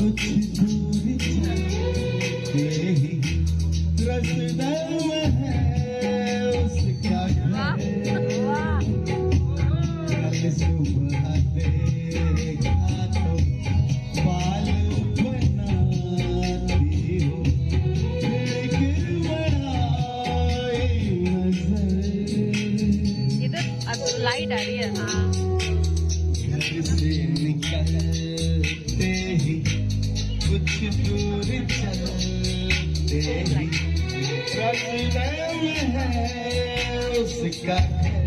कुछ दूर चलते ही रस्ता में है उसका घर। कल सुबह देखा तो बाल बनाती हो, लेकिन बड़ाई नजर। इधर अब लाइट आ रही है। हाँ घर से निकलते ही कुछ दूर चलते ही रास्ते में है उसका घर।